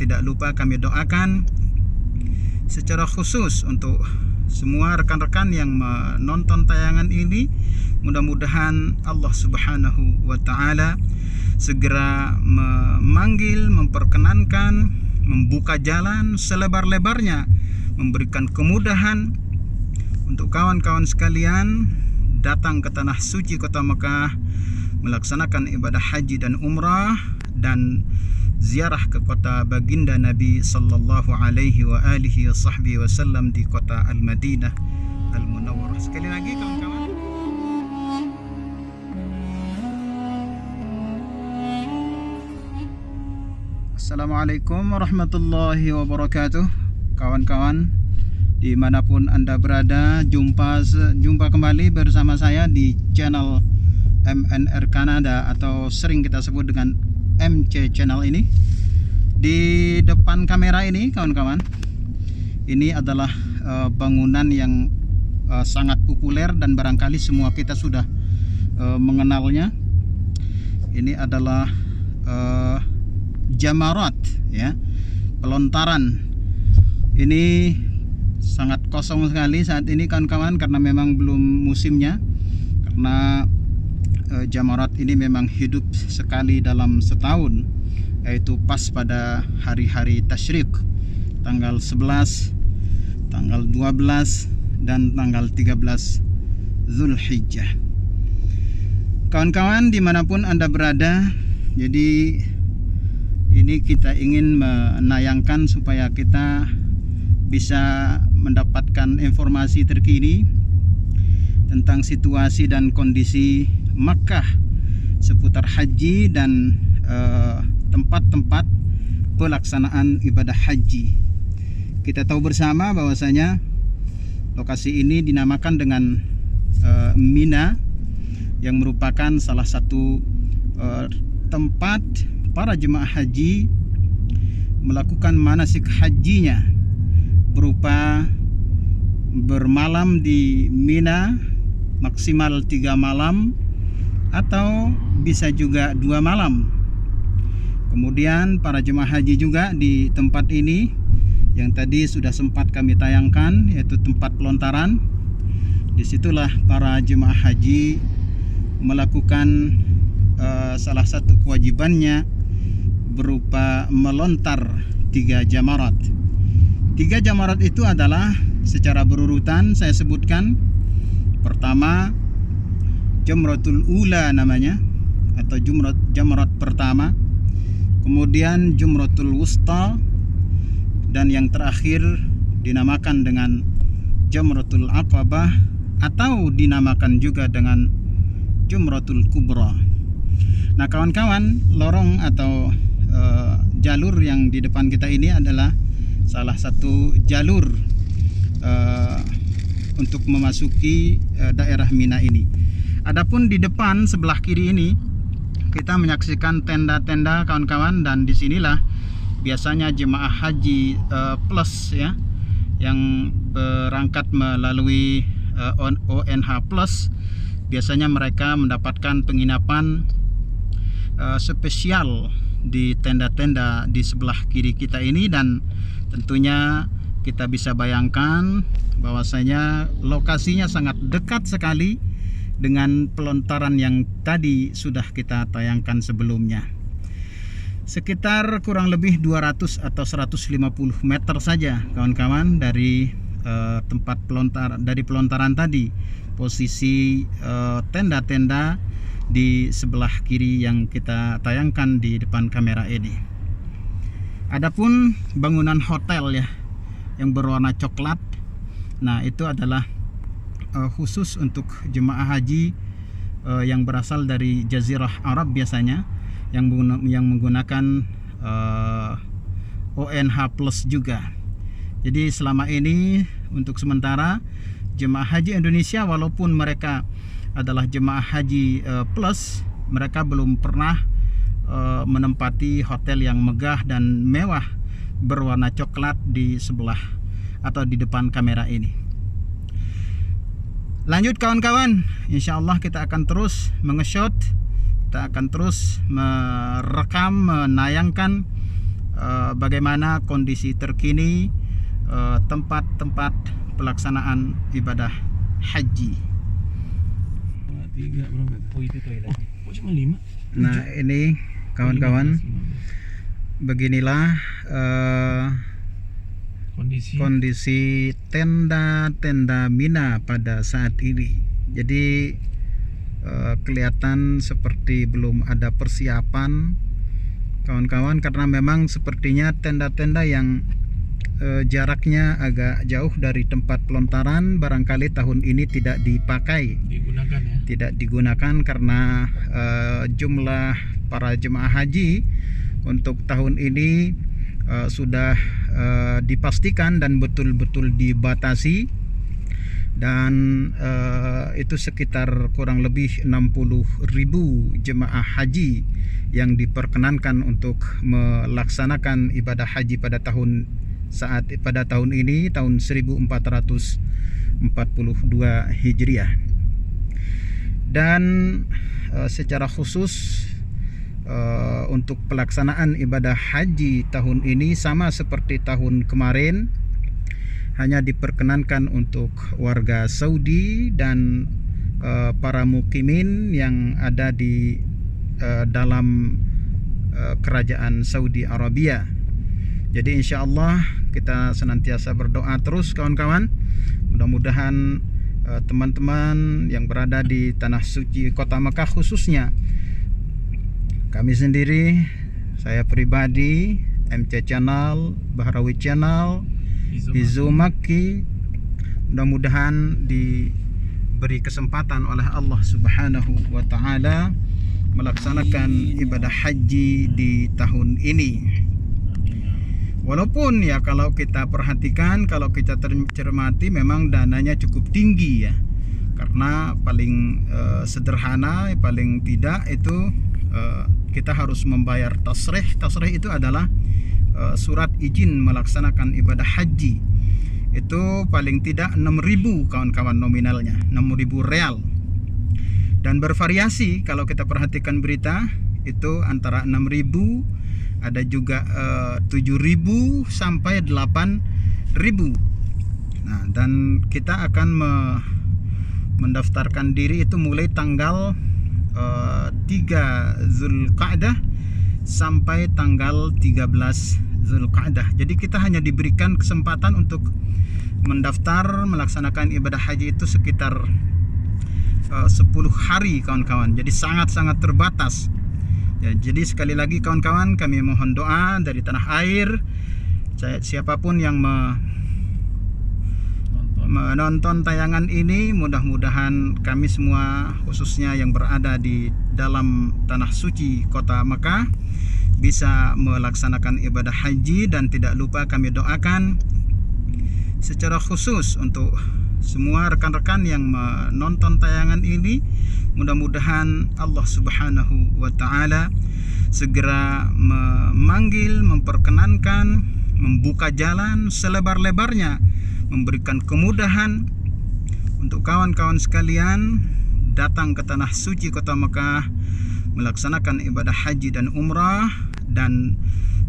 tidak lupa kami doakan secara khusus untuk semua rekan-rekan yang menonton tayangan ini. Mudah-mudahan Allah Subhanahu wa Ta'ala segera memanggil, memperkenankan, membuka jalan selebar-lebarnya, memberikan kemudahan untuk kawan-kawan sekalian datang ke tanah suci kota Mekah, melaksanakan ibadah haji dan umrah, dan ziarah ke kota baginda Nabi sallallahu alaihi wa alihi wasallam di kota Al-Madinah Al-Munawwarah. Sekali lagi kawan-kawan, Assalamualaikum warahmatullahi wabarakatuh. Kawan-kawan dimanapun Anda berada, jumpa kembali bersama saya di channel MNR Canada atau sering kita sebut dengan MC Channel ini. Di depan kamera ini kawan-kawan, ini adalah bangunan yang sangat populer dan barangkali semua kita sudah mengenalnya. Ini adalah Jamarat, ya, pelontaran. Ini sangat kosong sekali saat ini kawan-kawan karena memang belum musimnya, karena Jamarat ini memang hidup sekali dalam setahun, yaitu pas pada hari-hari tasyrik, tanggal 11, tanggal 12, dan tanggal 13 Zulhijjah. Kawan-kawan dimanapun Anda berada, jadi ini kita ingin menayangkan supaya kita bisa mendapatkan informasi terkini tentang situasi dan kondisi Makkah seputar haji dan tempat-tempat pelaksanaan ibadah haji. Kita tahu bersama bahwasanya lokasi ini dinamakan dengan Mina, yang merupakan salah satu tempat para jemaah haji melakukan manasik hajinya, berupa bermalam di Mina maksimal 3 malam atau bisa juga 2 malam. Kemudian para jemaah haji juga di tempat ini yang tadi sudah sempat kami tayangkan, yaitu tempat pelontaran. Disitulah para jemaah haji melakukan salah satu kewajibannya berupa melontar 3 jamarat. 3 jamarat itu adalah secara berurutan saya sebutkan. Pertama, Jamratul Ula namanya, atau jamarat pertama. Kemudian Jamratul Wusta, dan yang terakhir dinamakan dengan Jamratul Aqabah atau dinamakan juga dengan Jamratul Kubra. Nah kawan-kawan, lorong atau jalur yang di depan kita ini adalah salah satu jalur untuk memasuki daerah Mina ini. Adapun di depan sebelah kiri ini kita menyaksikan tenda-tenda kawan-kawan, dan disinilah biasanya jemaah haji plus, ya, yang berangkat melalui ONH plus, biasanya mereka mendapatkan penginapan spesial di tenda-tenda di sebelah kiri kita ini. Dan tentunya kita bisa bayangkan bahwasanya lokasinya sangat dekat sekali dengan pelontaran yang tadi sudah kita tayangkan sebelumnya. Sekitar kurang lebih 200 atau 150 meter saja kawan-kawan dari tempat pelontaran tadi, posisi tenda-tenda di sebelah kiri yang kita tayangkan di depan kamera ini. Adapun bangunan hotel, ya, yang berwarna coklat, nah itu adalah khusus untuk jemaah haji yang berasal dari Jazirah Arab biasanya, yang menggunakan ONH plus juga. Jadi selama ini untuk sementara jemaah haji Indonesia, walaupun mereka adalah jemaah haji plus, mereka belum pernah menempati hotel yang megah dan mewah berwarna coklat di sebelah atau di depan kamera ini. Lanjut kawan-kawan, insya Allah kita akan terus menge-shot, kita akan terus merekam, menayangkan bagaimana kondisi terkini tempat-tempat pelaksanaan ibadah haji. 3 berapa? Oh itu toiletnya. Oh cuma 5. Nah ini kawan-kawan, beginilah kondisi tenda-tenda Mina pada saat ini. Jadi kelihatan seperti belum ada persiapan kawan-kawan, karena memang sepertinya tenda-tenda yang jaraknya agak jauh dari tempat pelontaran barangkali tahun ini tidak dipakai, tidak digunakan karena jumlah para jemaah haji untuk tahun ini sudah dipastikan dan betul-betul dibatasi, dan itu sekitar kurang lebih 60.000 jemaah haji yang diperkenankan untuk melaksanakan ibadah haji pada tahun ini, tahun 1442 Hijriah. Dan secara khusus untuk pelaksanaan ibadah haji tahun ini sama seperti tahun kemarin, hanya diperkenankan untuk warga Saudi dan para mukimin yang ada di dalam kerajaan Saudi Arabia. Jadi insya Allah kita senantiasa berdoa terus kawan-kawan, mudah-mudahan teman-teman yang berada di tanah suci kota Mekah, khususnya kami sendiri, saya pribadi, MC Channel, Bahrawi Channel, Izu Makki, mudah-mudahan diberi kesempatan oleh Allah Subhanahu wa Ta'ala melaksanakan ibadah haji di tahun ini. Walaupun ya kalau kita perhatikan, kalau kita cermati, memang dananya cukup tinggi ya, karena paling sederhana, paling tidak itu kita harus membayar tasrih. Tasrih itu adalah surat izin melaksanakan ibadah haji. Itu paling tidak 6.000 kawan-kawan nominalnya, 6.000 real. Dan bervariasi kalau kita perhatikan berita, itu antara 6.000, ada juga 7.000 sampai 8.000. Nah, dan kita akan mendaftarkan diri itu mulai tanggal 3 Zulqa'dah sampai tanggal 13 Zulqa'dah. Jadi kita hanya diberikan kesempatan untuk mendaftar melaksanakan ibadah haji itu sekitar 10 hari kawan-kawan. Jadi sangat-sangat terbatas. Ya, jadi sekali lagi kawan-kawan, kami mohon doa dari tanah air. Siapapun yang menonton tayangan ini, mudah-mudahan kami semua, khususnya yang berada di dalam tanah suci kota Mekah, bisa melaksanakan ibadah haji. Dan tidak lupa kami doakan secara khusus untuk semua rekan-rekan yang menonton tayangan ini, mudah-mudahan Allah Subhanahu wa Ta'ala segera memanggil, memperkenankan, membuka jalan selebar-lebarnya, memberikan kemudahan untuk kawan-kawan sekalian datang ke tanah suci kota Mekah, melaksanakan ibadah haji dan umrah, dan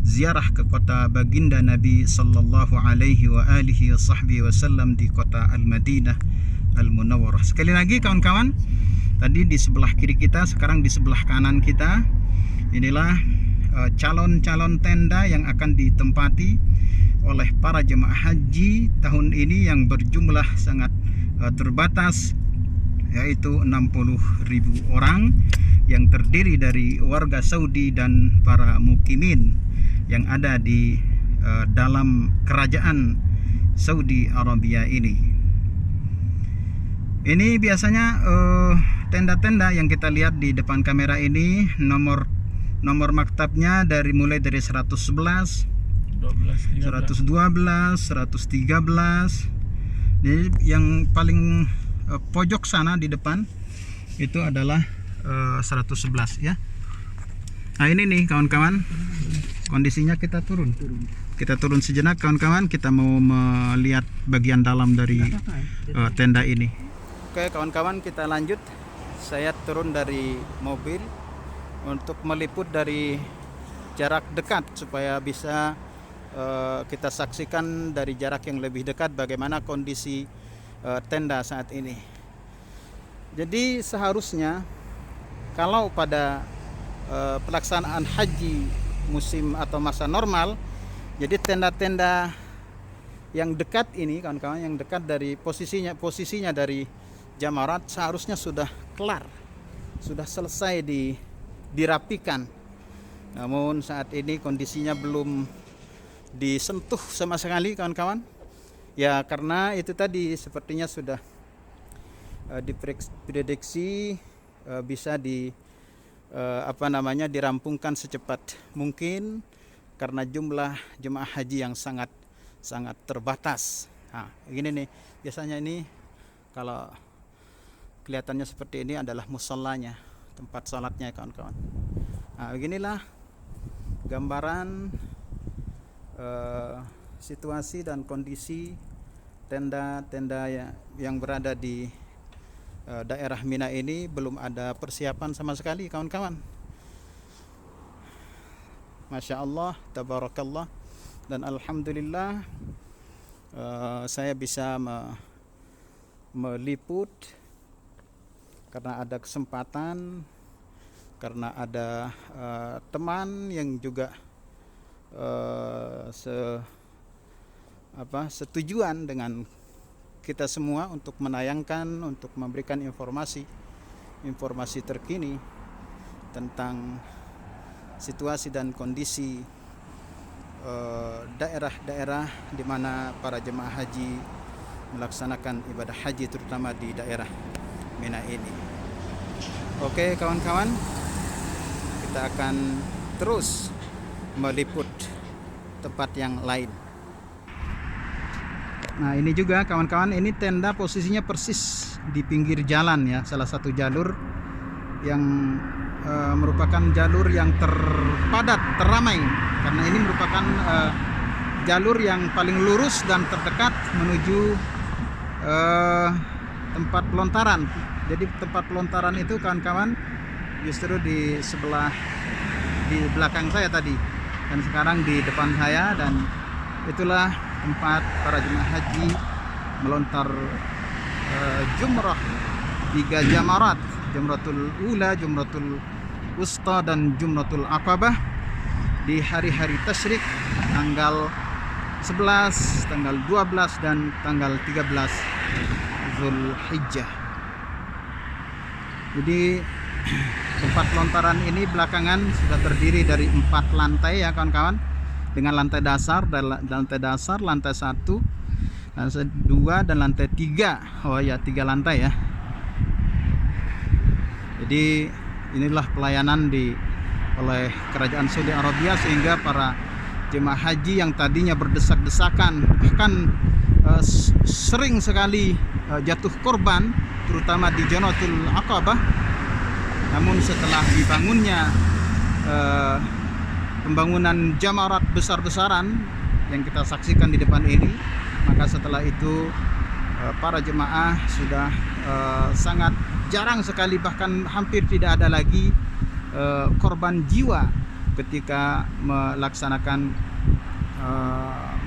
ziarah ke kota baginda Nabi sallallahu alaihi wa alihi wasallam di kota Al-Madinah Al-Munawwarah. Sekali lagi kawan-kawan, tadi di sebelah kiri kita, sekarang di sebelah kanan kita, inilah calon-calon tenda yang akan ditempati oleh para jemaah haji tahun ini yang berjumlah sangat terbatas, yaitu 60.000 orang yang terdiri dari warga Saudi dan para mukimin yang ada di dalam kerajaan Saudi Arabia ini. Ini biasanya tenda-tenda yang kita lihat di depan kamera ini, nomor maktabnya mulai dari 111, 112, 113. Jadi yang paling pojok sana di depan itu adalah 111 ya. Nah ini nih kawan-kawan, kondisinya kita turun sejenak kawan-kawan, kita mau melihat bagian dalam dari tenda ini. Oke kawan-kawan, kita lanjut. Saya turun dari mobil untuk meliput dari jarak dekat supaya bisa kita saksikan dari jarak yang lebih dekat bagaimana kondisi tenda saat ini. Jadi seharusnya kalau pada pelaksanaan haji musim atau masa normal, jadi tenda-tenda yang dekat ini kawan-kawan, yang dekat dari posisinya dari jamarat seharusnya sudah kelar, sudah selesai dirapikan. Namun saat ini kondisinya belum disentuh sama sekali kawan-kawan. Ya karena itu tadi sepertinya sudah diprediksi bisa dirampungkan secepat mungkin karena jumlah jemaah haji yang sangat terbatas. Nah, begini nih, biasanya ini kalau kelihatannya seperti ini adalah musallanya, tempat salatnya kawan-kawan. Nah, beginilah gambaran situasi dan kondisi tenda-tenda yang berada di daerah Mina ini. Belum ada persiapan sama sekali kawan-kawan. Masya Allah, tabarakallah, dan alhamdulillah saya bisa meliput karena ada kesempatan, karena ada teman yang juga setujuan dengan kita semua untuk menayangkan, untuk memberikan informasi terkini tentang situasi dan kondisi daerah-daerah di mana para jemaah haji melaksanakan ibadah haji, terutama di daerah Mina ini. Oke kawan-kawan, kita akan terus meliput tempat yang lain. Nah ini juga kawan-kawan, ini tenda posisinya persis di pinggir jalan ya, salah satu jalur yang merupakan jalur yang terpadat, teramai, karena ini merupakan jalur yang paling lurus dan terdekat menuju tempat pelontaran. Jadi tempat pelontaran itu kawan-kawan justru di belakang saya tadi, dan sekarang di depan saya, dan itulah tempat para jemaah haji melontar jumrah 3 jamarat, jumratul ula, jumratul wusta, dan jumratul aqabah di hari-hari tasyrik tanggal 11, tanggal 12 dan tanggal 13 Zulhijjah. Jadi tempat pelontaran ini belakangan sudah terdiri dari 4 lantai ya kawan-kawan, dengan lantai dasar, lantai 1, lantai 2 dan lantai 3. Oh ya, 3 lantai ya. Jadi inilah pelayanan oleh Kerajaan Saudi Arabia, sehingga para jemaah haji yang tadinya berdesak-desakan, bahkan sering sekali jatuh korban, terutama di Jamratul Aqabah. Namun setelah dibangunnya pembangunan jamarat besar-besaran yang kita saksikan di depan ini, maka setelah itu para jemaah sudah sangat jarang sekali, bahkan hampir tidak ada lagi korban jiwa ketika melaksanakan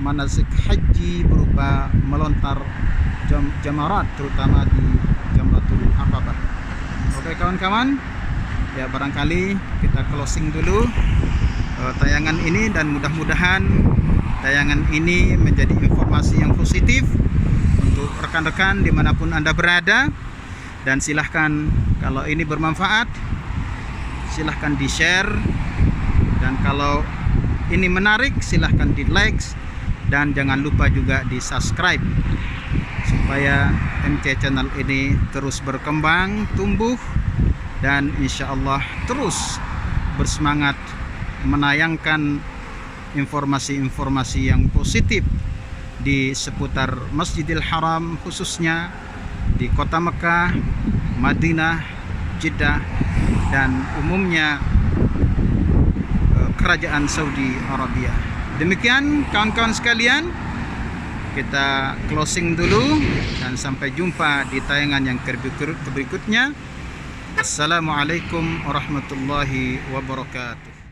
manasik haji berupa melontar jamarat, terutama di Jamratul Aqabah. Oke kawan-kawan, ya barangkali kita closing dulu tayangan ini, dan mudah-mudahan tayangan ini menjadi informasi yang positif untuk rekan-rekan dimanapun Anda berada. Dan silahkan kalau ini bermanfaat, silahkan di share, dan kalau ini menarik silahkan di like, dan jangan lupa juga di subscribe supaya MC Channel ini terus berkembang, tumbuh, dan insya Allah terus bersemangat menayangkan informasi-informasi yang positif di seputar Masjidil Haram, khususnya di kota Mekah, Madinah, Jeddah, dan umumnya Kerajaan Saudi Arabia. Demikian kawan-kawan sekalian, kita closing dulu, dan sampai jumpa di tayangan yang berikutnya. Assalamualaikum warahmatullahi wabarakatuh.